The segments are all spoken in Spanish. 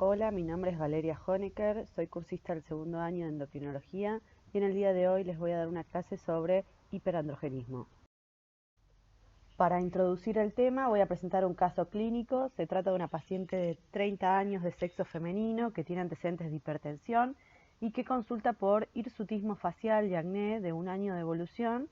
Hola, mi nombre es Valeria Honecker, soy cursista del segundo año de endocrinología y en el día de hoy les voy a dar una clase sobre hiperandrogenismo. Para introducir el tema voy a presentar un caso clínico. Se trata de una paciente de 30 años de sexo femenino que tiene antecedentes de hipertensión y que consulta por hirsutismo facial y acné de un año de evolución.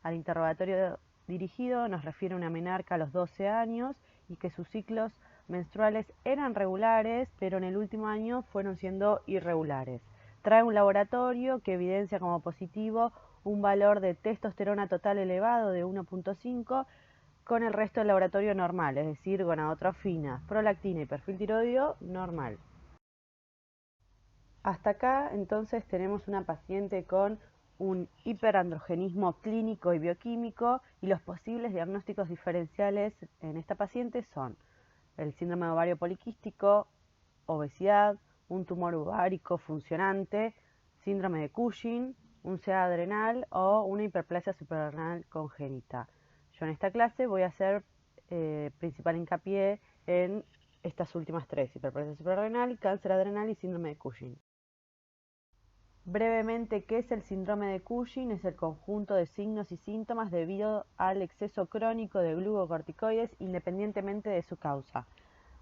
Al interrogatorio dirigido nos refiere una menarca a los 12 años y que sus ciclos menstruales eran regulares, pero en el último año fueron siendo irregulares. Trae un laboratorio que evidencia como positivo un valor de testosterona total elevado de 1.5 con el resto del laboratorio normal, es decir, gonadotrofina, prolactina y perfil tiroideo normal. Hasta acá entonces tenemos una paciente con un hiperandrogenismo clínico y bioquímico, y los posibles diagnósticos diferenciales en esta paciente son el síndrome de ovario poliquístico, obesidad, un tumor ovárico funcionante, síndrome de Cushing, un CA adrenal o una hiperplasia suprarrenal congénita. Yo en esta clase voy a hacer principal hincapié en estas últimas tres: hiperplasia suprarrenal, cáncer adrenal y síndrome de Cushing. Brevemente, ¿qué es el síndrome de Cushing? Es el conjunto de signos y síntomas debido al exceso crónico de glucocorticoides independientemente de su causa.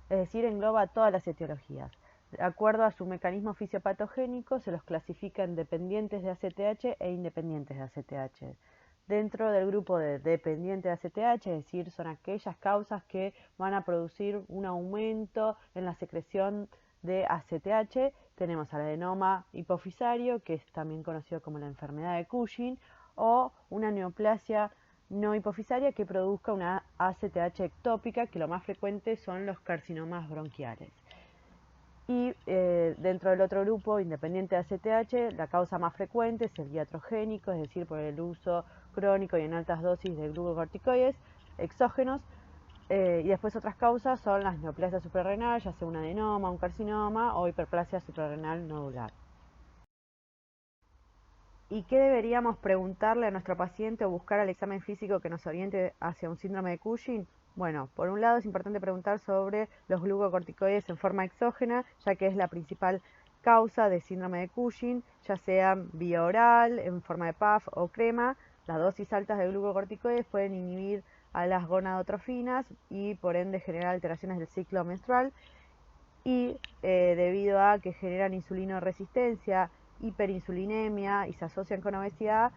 Es decir, engloba todas las etiologías. De acuerdo a su mecanismo fisiopatogénico, se los clasifica en dependientes de ACTH e independientes de ACTH. Dentro del grupo de dependientes de ACTH, es decir, son aquellas causas que van a producir un aumento en la secreción de ACTH, tenemos al adenoma hipofisario, que es también conocido como la enfermedad de Cushing, o una neoplasia no hipofisaria que produzca una ACTH ectópica, que lo más frecuente son los carcinomas bronquiales. Y dentro del otro grupo, independiente de ACTH, la causa más frecuente es el iatrogénico, es decir, por el uso crónico y en altas dosis de glucocorticoides exógenos. Y después otras causas son las neoplasias suprarrenal, ya sea un adenoma, un carcinoma o hiperplasia suprarrenal nodular. ¿Y qué deberíamos preguntarle a nuestro paciente o buscar al examen físico que nos oriente hacia un síndrome de Cushing? Bueno, por un lado es importante preguntar sobre los glucocorticoides en forma exógena, ya que es la principal causa de síndrome de Cushing, ya sea vía oral, en forma de puff o crema. Las dosis altas de glucocorticoides pueden inhibir a las gonadotrofinas y por ende generar alteraciones del ciclo menstrual, y debido a que generan insulinoresistencia, hiperinsulinemia y se asocian con obesidad,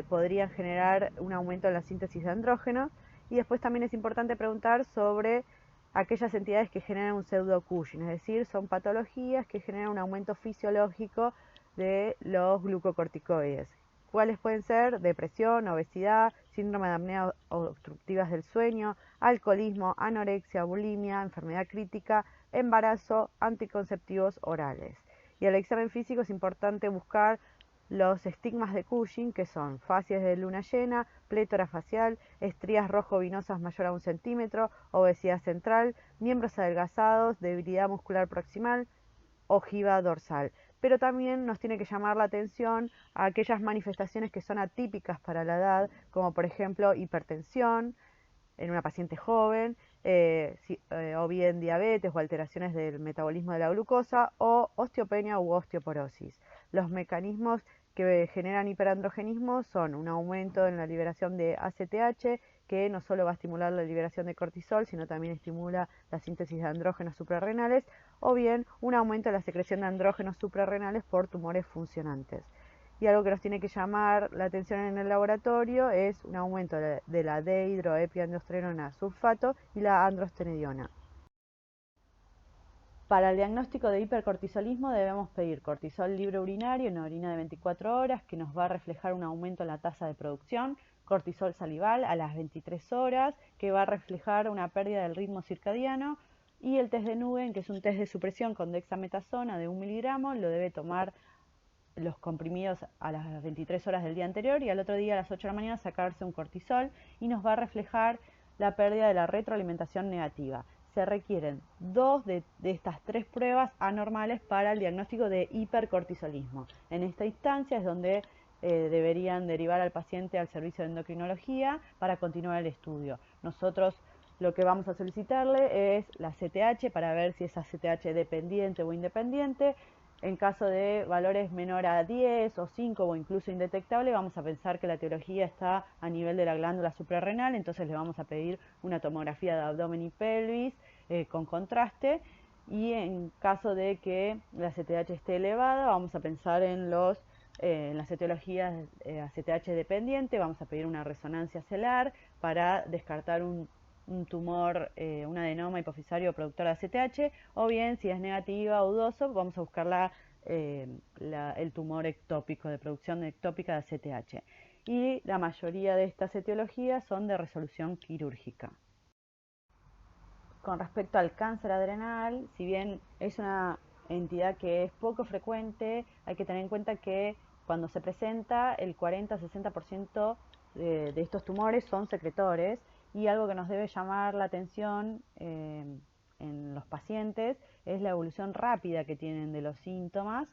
podrían generar un aumento en la síntesis de andrógenos. Y después también es importante preguntar sobre aquellas entidades que generan un pseudo Cushing, es decir, son patologías que generan un aumento fisiológico de los glucocorticoides. ¿Cuáles pueden ser? Depresión, obesidad, síndrome de apnea obstructivas del sueño, alcoholismo, anorexia, bulimia, enfermedad crítica, embarazo, anticonceptivos orales. Y el examen físico es importante buscar los estigmas de Cushing, que son facies de luna llena, plétora facial, estrías rojo-vinosas mayor a 1 centímetro, obesidad central, miembros adelgazados, debilidad muscular proximal, ojiva dorsal. Pero también nos tiene que llamar la atención a aquellas manifestaciones que son atípicas para la edad, como por ejemplo hipertensión en una paciente joven, o bien diabetes o alteraciones del metabolismo de la glucosa, o osteopenia u osteoporosis. Los mecanismos que generan hiperandrogenismo son un aumento en la liberación de ACTH, que no solo va a estimular la liberación de cortisol, sino también estimula la síntesis de andrógenos suprarrenales, o bien un aumento en la secreción de andrógenos suprarrenales por tumores funcionantes. Y algo que nos tiene que llamar la atención en el laboratorio es un aumento de la dehidroepiandrosterona sulfato y la androstenediona. Para el diagnóstico de hipercortisolismo debemos pedir cortisol libre urinario en orina de 24 horas, que nos va a reflejar un aumento en la tasa de producción, cortisol salival a las 23 horas, que va a reflejar una pérdida del ritmo circadiano, y el test de Nuben, que es un test de supresión con dexametasona de 1 miligramo, lo debe tomar los comprimidos a las 23 horas del día anterior y al otro día a las 8 de la mañana sacarse un cortisol, y nos va a reflejar la pérdida de la retroalimentación negativa. Se requieren 2 de estas 3 pruebas anormales para el diagnóstico de hipercortisolismo. En esta instancia es donde deberían derivar al paciente al servicio de endocrinología para continuar el estudio. Nosotros lo que vamos a solicitarle es la CTH para ver si es CTH dependiente o independiente. En caso de valores menor a 10 o 5 o incluso indetectable, vamos a pensar que la etiología está a nivel de la glándula suprarrenal, entonces le vamos a pedir una tomografía de abdomen y pelvis con contraste. Y en caso de que la CTH esté elevada, vamos a pensar en las etiologías ACTH dependiente, vamos a pedir una resonancia celular para descartar un tumor, un adenoma hipofisario productor de ACTH, o bien si es negativa o dudoso, vamos a buscar el tumor ectópico, de producción ectópica de ACTH. Y la mayoría de estas etiologías son de resolución quirúrgica. Con respecto al cáncer adrenal, si bien es una entidad que es poco frecuente, hay que tener en cuenta que cuando se presenta el 40-60% de estos tumores son secretores, y algo que nos debe llamar la atención en los pacientes es la evolución rápida que tienen de los síntomas,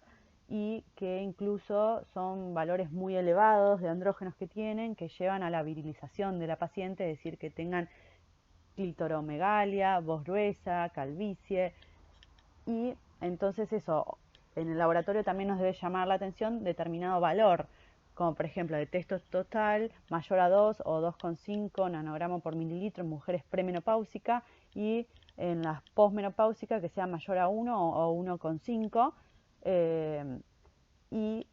y que incluso son valores muy elevados de andrógenos que tienen, que llevan a la virilización de la paciente, es decir, que tengan clitoromegalia, voz gruesa, calvicie. Y entonces eso, en el laboratorio también nos debe llamar la atención determinado valor, como por ejemplo de testo total mayor a 2 o 2,5 nanogramos por mililitro en mujeres premenopáusicas, y en las posmenopáusicas que sea mayor a 1 o 1,5, y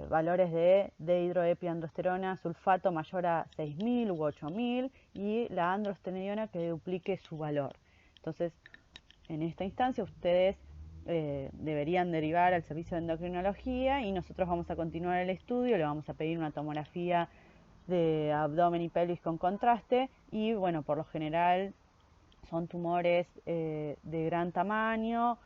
valores de dehidroepiandrosterona sulfato mayor a 6.000 u 8.000, y la androstenediona que duplique su valor. Entonces, en esta instancia ustedes deberían derivar al servicio de endocrinología, y nosotros vamos a continuar el estudio, le vamos a pedir una tomografía de abdomen y pelvis con contraste, y bueno, por lo general son tumores de gran tamaño,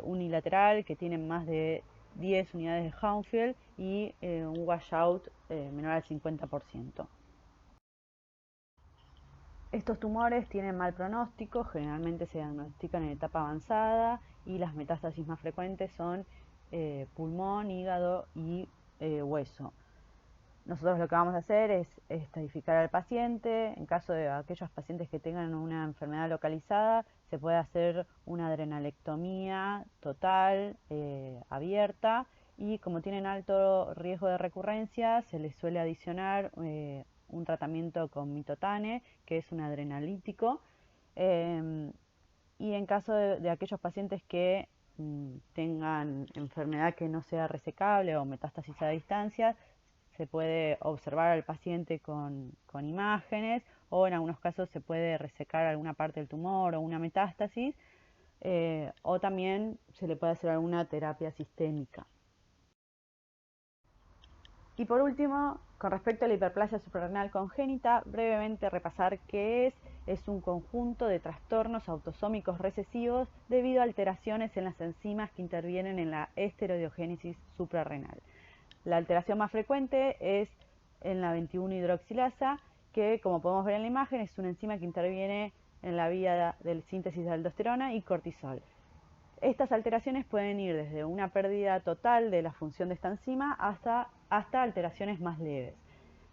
unilateral, que tienen más de 10 unidades de Hounsfield y un washout menor al 50%. Estos tumores tienen mal pronóstico, generalmente se diagnostican en etapa avanzada, y las metástasis más frecuentes son pulmón, hígado y hueso. Nosotros lo que vamos a hacer es estadificar al paciente. En caso de aquellos pacientes que tengan una enfermedad localizada, se puede hacer una adrenalectomía total, abierta, y como tienen alto riesgo de recurrencia, se les suele adicionar un tratamiento con mitotane, que es un adrenalítico. Y en caso de aquellos pacientes que tengan enfermedad que no sea resecable o metástasis a distancia, se puede observar al paciente con imágenes, o en algunos casos se puede resecar alguna parte del tumor o una metástasis, o también se le puede hacer alguna terapia sistémica. Y por último, con respecto a la hiperplasia suprarrenal congénita, brevemente repasar qué es. Es un conjunto de trastornos autosómicos recesivos debido a alteraciones en las enzimas que intervienen en la esteroideogénesis suprarrenal. La alteración más frecuente es en la 21-hidroxilasa, que como podemos ver en la imagen es una enzima que interviene en la vía de síntesis de aldosterona y cortisol. Estas alteraciones pueden ir desde una pérdida total de la función de esta enzima hasta alteraciones más leves.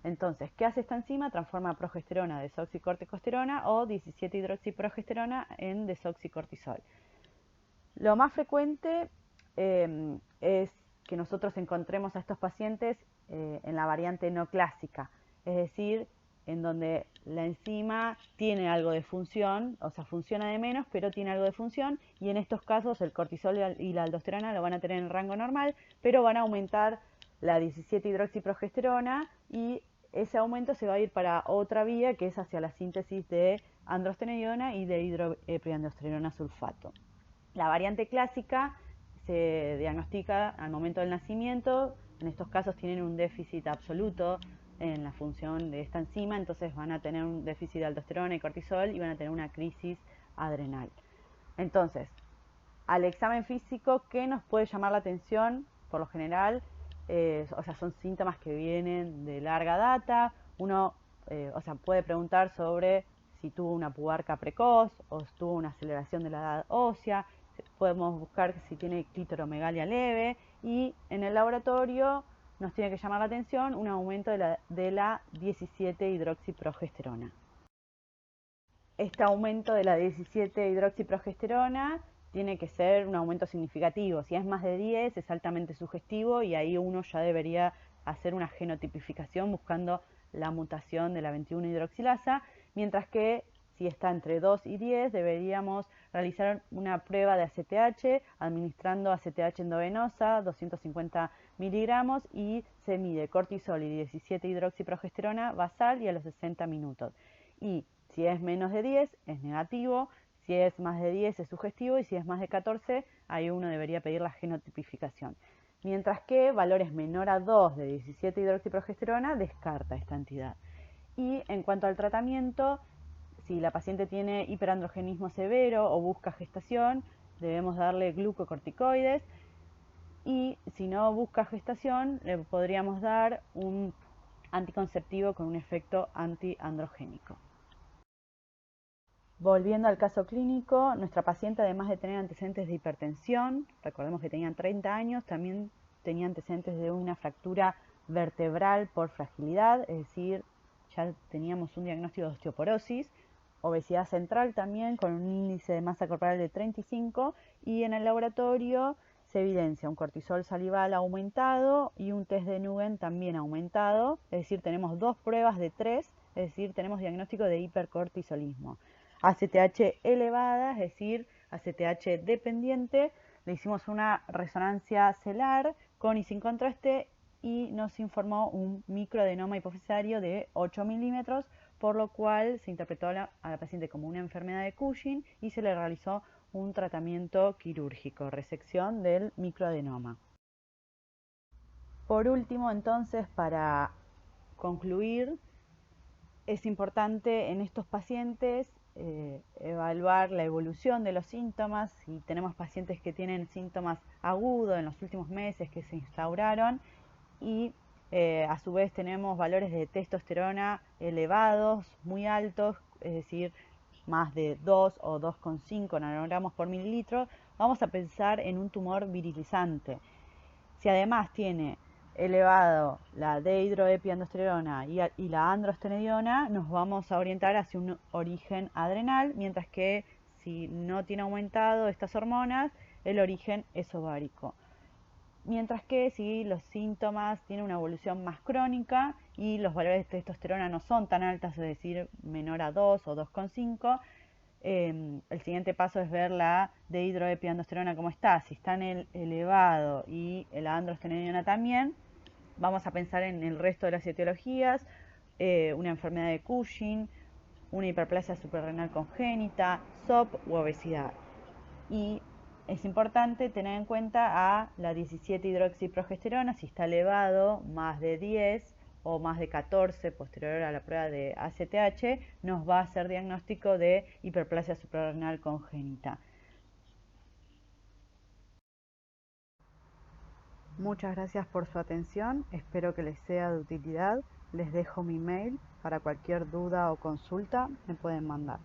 Entonces, ¿qué hace esta enzima? Transforma progesterona a desoxicorticosterona o 17-hidroxiprogesterona en desoxicortisol. Lo más frecuente es que nosotros encontremos a estos pacientes en la variante no clásica, es decir, en donde la enzima tiene algo de función, o sea, funciona de menos, pero tiene algo de función, y en estos casos el cortisol y la aldosterona lo van a tener en rango normal, pero van a aumentar la 17-hidroxiprogesterona, y ese aumento se va a ir para otra vía, que es hacia la síntesis de androstenediona y de hidroepiandrosterona sulfato. La variante clásica se diagnostica al momento del nacimiento. En estos casos tienen un déficit absoluto en la función de esta enzima, entonces van a tener un déficit de aldosterona y cortisol y van a tener una crisis adrenal. Entonces, al examen físico, ¿qué nos puede llamar la atención? Por lo general, son síntomas que vienen de larga data. Uno puede preguntar sobre si tuvo una pubarca precoz o tuvo una aceleración de la edad ósea. Podemos buscar si tiene clitoromegalia leve, y en el laboratorio nos tiene que llamar la atención un aumento de la 17-hidroxiprogesterona. este aumento de la 17-hidroxiprogesterona tiene que ser un aumento significativo. Si es más de 10 es altamente sugestivo y ahí uno ya debería hacer una genotipificación buscando la mutación de la 21-hidroxilasa, mientras que si está entre 2 y 10 deberíamos realizar una prueba de ACTH administrando ACTH endovenosa 250 miligramos y se mide cortisol y 17-hidroxiprogesterona basal y a los 60 minutos. Y si es menos de 10 es negativo, si es más de 10 es sugestivo y si es más de 14 ahí uno debería pedir la genotipificación. Mientras que valores menor a 2 de 17-hidroxiprogesterona descarta esta entidad. Y en cuanto al tratamiento, si la paciente tiene hiperandrogenismo severo o busca gestación, debemos darle glucocorticoides. Y si no busca gestación, le podríamos dar un anticonceptivo con un efecto antiandrogénico. Volviendo al caso clínico, nuestra paciente, además de tener antecedentes de hipertensión, recordemos que tenían 30 años, también tenía antecedentes de una fractura vertebral por fragilidad, es decir, ya teníamos un diagnóstico de osteoporosis, obesidad central también con un índice de masa corporal de 35 y en el laboratorio se evidencia un cortisol salival aumentado y un test de Nugen también aumentado, es decir, tenemos 2 pruebas de 3, es decir, tenemos diagnóstico de hipercortisolismo. ACTH elevada, es decir, ACTH dependiente, le hicimos una resonancia celular con y sin contraste y nos informó un microadenoma hipofisario de 8 milímetros, por lo cual se interpretó a la paciente como una enfermedad de Cushing y se le realizó un tratamiento quirúrgico, resección del microadenoma. Por último, entonces, para concluir, es importante en estos pacientes evaluar la evolución de los síntomas. Si tenemos pacientes que tienen síntomas agudos en los últimos meses que se instauraron y a su vez tenemos valores de testosterona elevados, muy altos, es decir, más de 2 o 2,5 nanogramos por mililitro, vamos a pensar en un tumor virilizante. Si además tiene elevado la dehidroepiandrosterona y la androstenediona, nos vamos a orientar hacia un origen adrenal, mientras que si no tiene aumentado estas hormonas, el origen es ovárico. Mientras que si los síntomas tienen una evolución más crónica y los valores de testosterona no son tan altas, es decir, menor a 2 o 2,5, el siguiente paso es ver la dehidroepiandrosterona cómo está. Si está en el elevado y la androstenediona también, vamos a pensar en el resto de las etiologías, una enfermedad de Cushing, una hiperplasia suprarrenal congénita, SOP u obesidad. Y es importante tener en cuenta a la 17-hidroxiprogesterona, si está elevado, más de 10 o más de 14 posterior a la prueba de ACTH, nos va a hacer diagnóstico de hiperplasia suprarrenal congénita. Muchas gracias por su atención, espero que les sea de utilidad. Les dejo mi mail, para cualquier duda o consulta me pueden mandar.